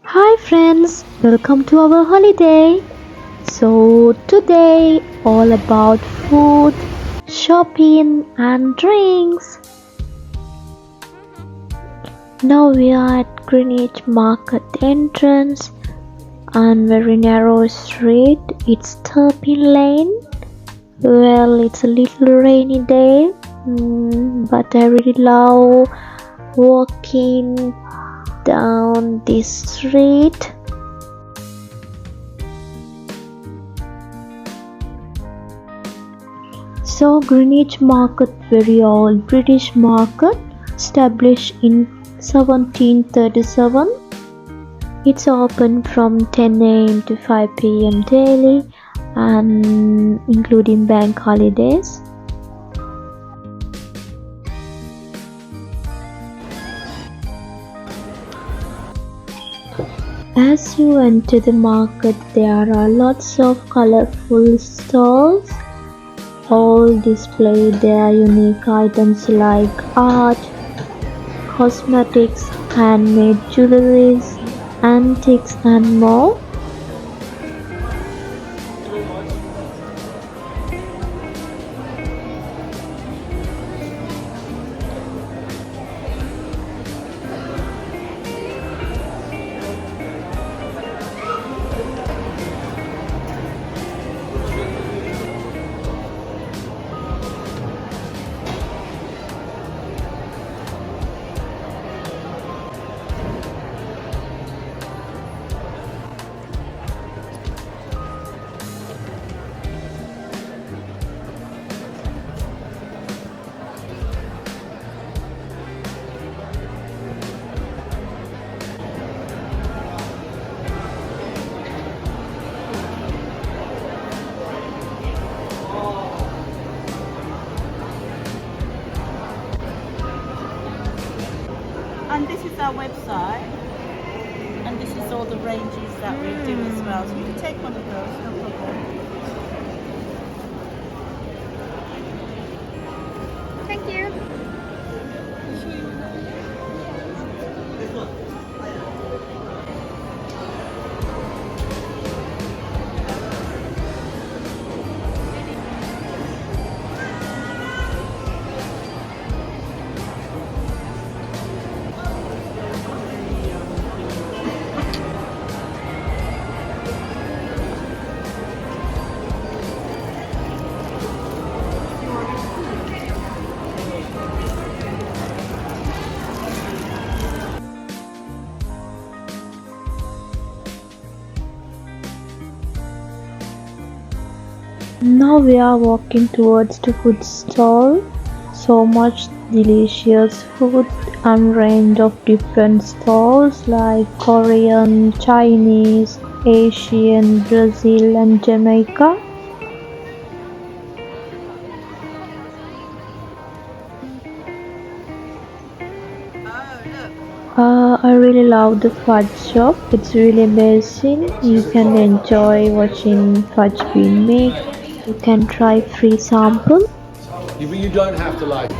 Hi friends, welcome to our holiday. So today all about food, shopping and drinks. Now we are at Greenwich Market entrance and very narrow street. It's Turpin Lane. Well, it's a little rainy day, but I really love walking down this street. So Greenwich Market, very old British market, established in 1737. It's open from 10 a.m. to 5 p.m. daily and including bank holidays. As you enter the market, there are lots of colorful stalls. All display their unique items like art, cosmetics, handmade jewelries, antiques and more. And this is our website, and this is all the ranges that we do as well. So you can take one of those, no problem. Thank you. Now we are walking towards the food stall. So much delicious food and range of different stalls like Korean, Chinese, Asian, Brazil and Jamaica. I really love the fudge shop. It's really amazing. You can enjoy watching fudge being made. You can try free sample. You don't have to like.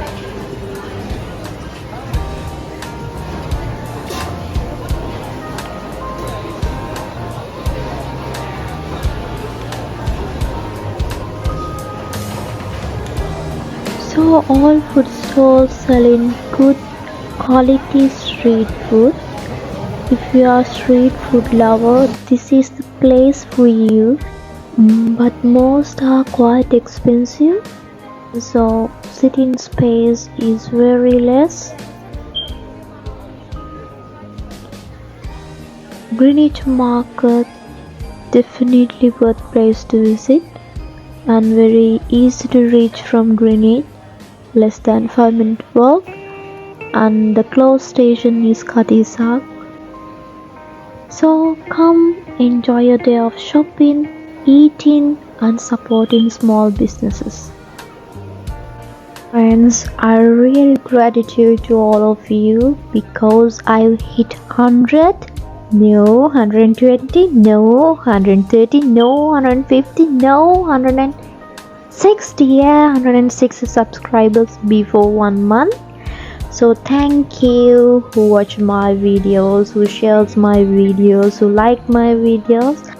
So all food stalls selling good quality street food. If you are a street food lover, this is the place for you. But most are quite expensive, so sitting space is very less. Greenwich Market, definitely worth place to visit and very easy to reach from Greenwich, less than 5-minute walk, and the close station is Katisak. So come enjoy a day of shopping, eating and supporting small businesses. Friends, I really gratitude to all of you because I hit 100, no 120, no 130, no 150, no 160, yeah 106 subscribers before 1 month. So thank you who watch my videos, who shares my videos, who like my videos.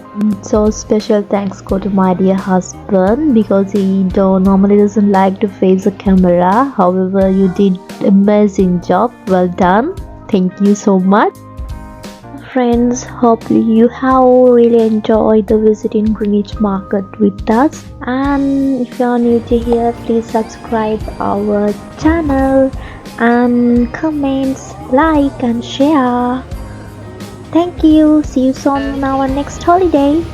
So special thanks go to my dear husband because he normally doesn't like to face the camera. However, you did amazing job. Well done. Thank you so much. Friends, hopefully you have really enjoyed the visit in Greenwich Market with us. And if you are new to here, please subscribe our channel and comments, like and share. Thank you. See you soon on our next holiday.